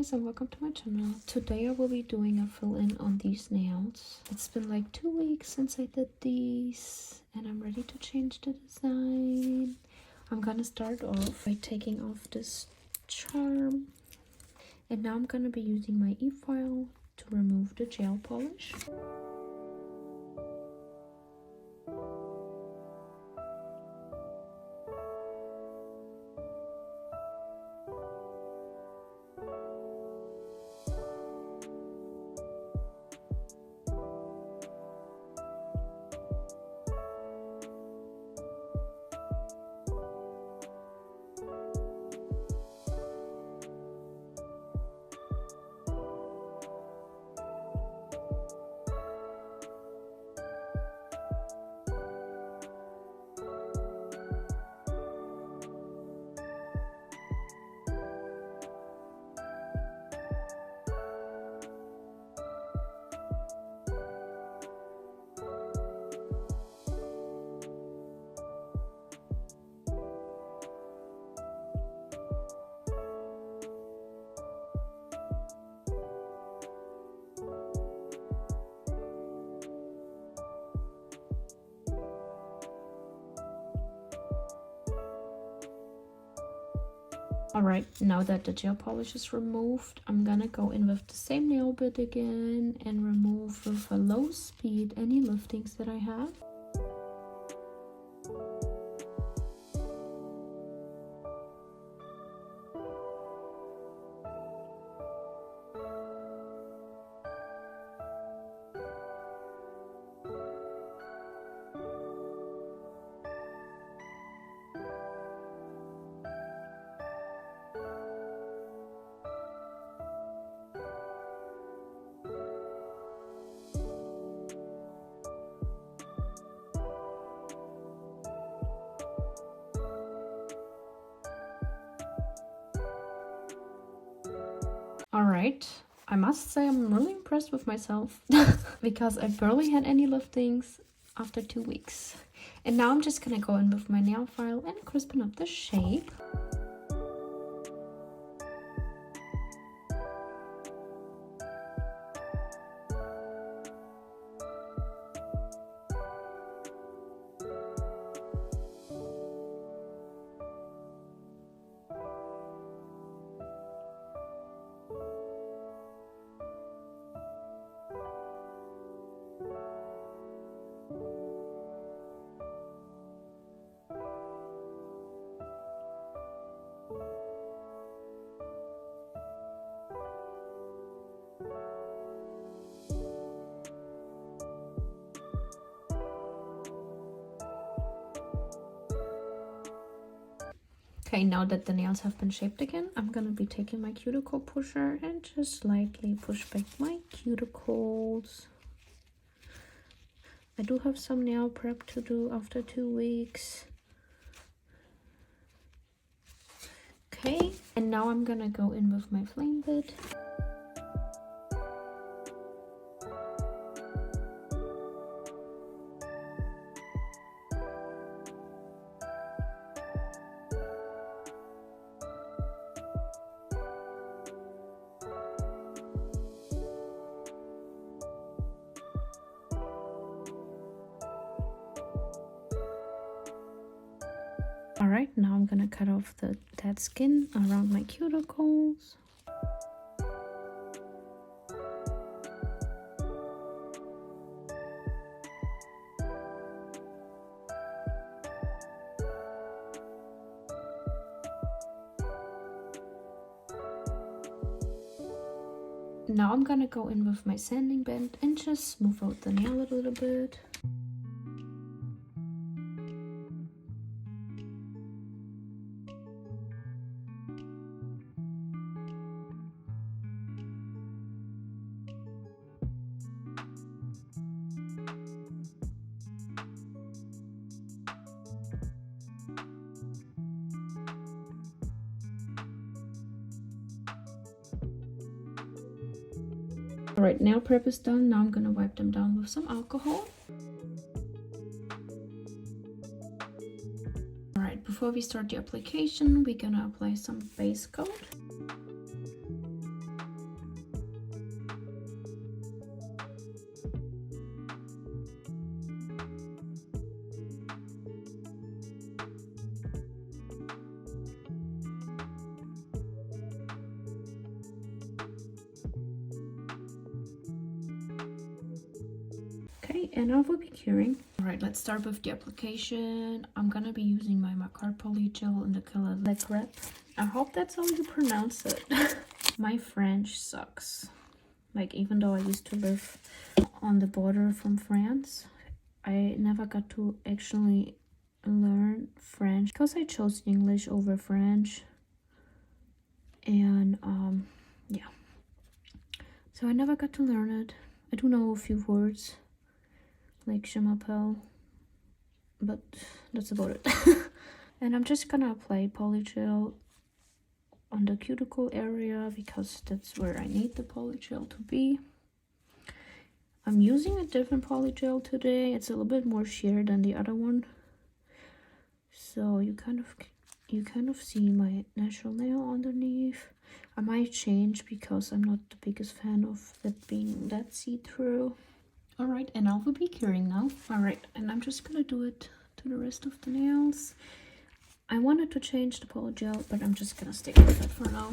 guys, and welcome to my channel. Today I will be doing a fill-in on these nails. It's been like 2 weeks since I did these and I'm ready to change the design. I'm gonna start off by taking off this charm, and now I'm gonna be using my e-file to remove the gel polish. Alright, now that the gel polish is removed, I'm gonna go in with the same nail bit again and remove with a low speed any liftings that I have. Alright, I must say I'm really impressed with myself because I barely had any liftings after 2 weeks. And now I'm just gonna go in with my nail file and crispen up the shape. Okay, now that the nails have been shaped again, I'm gonna be taking my cuticle pusher and just slightly push back my cuticles. I do have some nail prep to do after 2 weeks. Okay, and now I'm gonna go in with my flame bit. Alright, now I'm gonna cut off the dead skin around my cuticles. Now I'm gonna go in with my sanding band and just smooth out the nail a little bit. Alright, nail prep is done. Now I'm gonna wipe them down with some alcohol. Alright, before we start the application, we're gonna apply some base coat. and I will be curing. All right, let's start with the application. I'm gonna be using my Macar Polygel in the color Le Crêpe. I hope that's how you pronounce it. My French sucks. Like, even though I used to live on the border from France, I never got to actually learn French because I chose English over French. And yeah, so I never got to learn it. I do know a few words like je m'appelle, but that's about it. And I'm just gonna apply polygel on the cuticle area because that's where I need the polygel to be. I'm using a different polygel today. It's a little bit more sheer than the other one, so you kind of see my natural nail underneath. I might change because I'm not the biggest fan of it being that see-through. All right, and I will be curing now. All right, and I'm just gonna do it to the rest of the nails. I wanted to change the polygel, but I'm just gonna stick with it for now.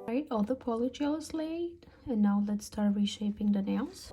Right, all the polygel is laid, and now let's start reshaping the nails.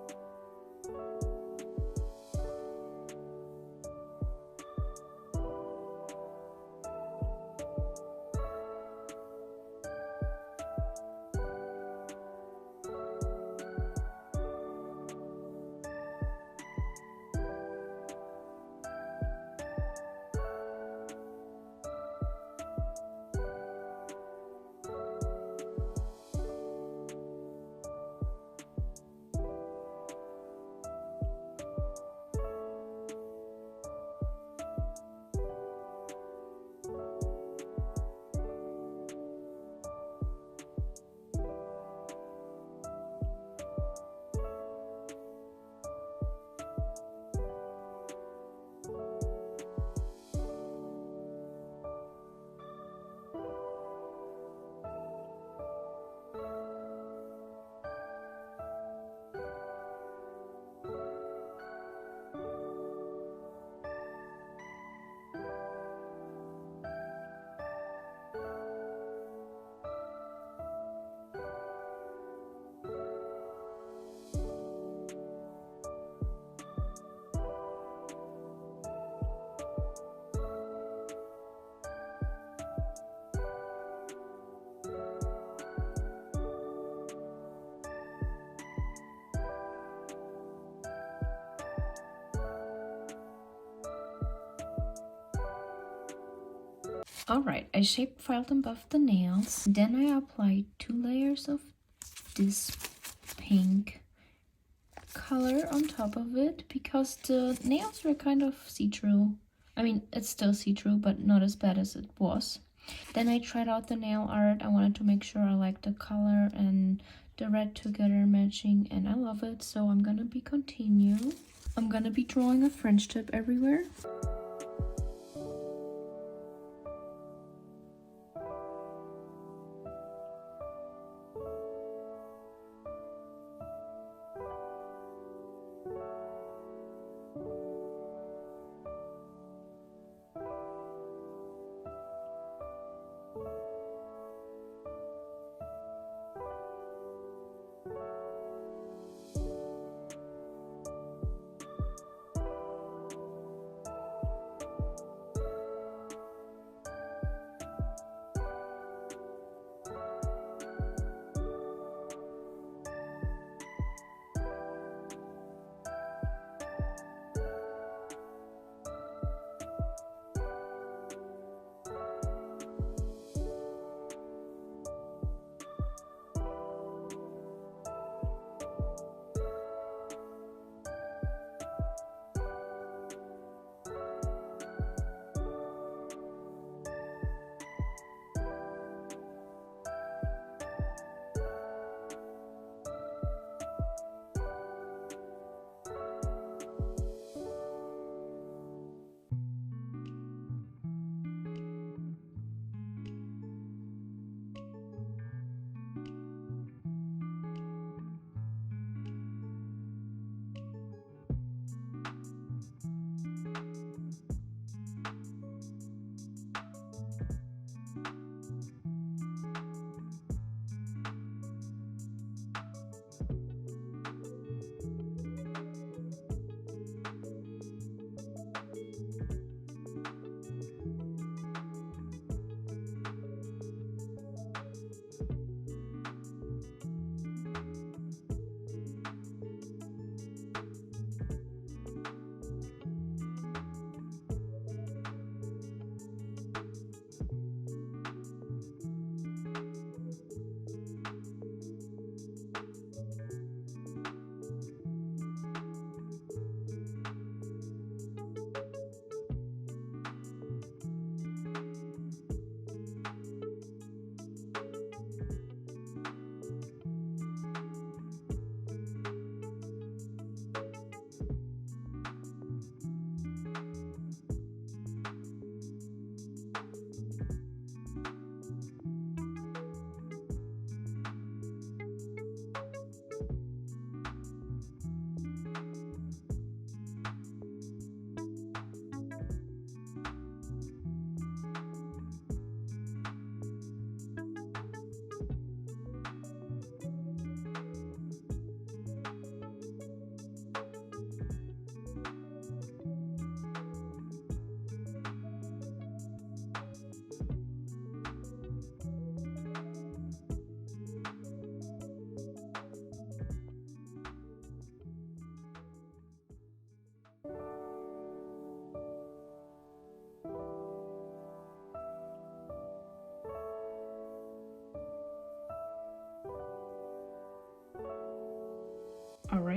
Alright, I shape filed and buffed the nails. Then I applied 2 layers of this pink color on top of it because the nails were kind of see-through. I mean, it's still see-through, but not as bad as it was. Then I tried out the nail art. I wanted to make sure I liked the color and the red together matching, and I love it, so I'm gonna be continue. I'm gonna be drawing a French tip everywhere.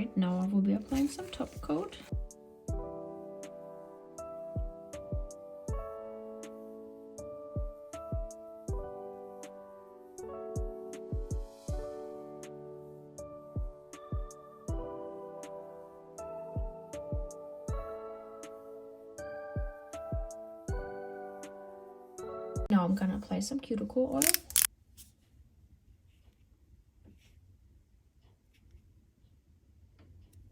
Alright, now I will be applying some top coat. Now I'm gonna apply some cuticle oil.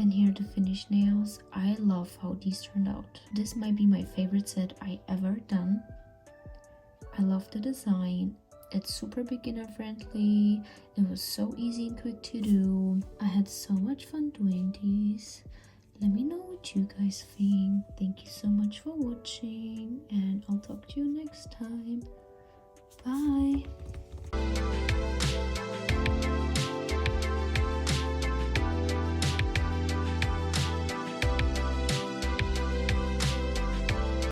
And here to finish nails. I love how these turned out. This might be my favorite set I ever done. I love the design. It's super beginner friendly. It was so easy and quick to do. I had so much fun doing these. Let me know what you guys think. Thank you so much for watching, and I'll talk to you next time. Bye.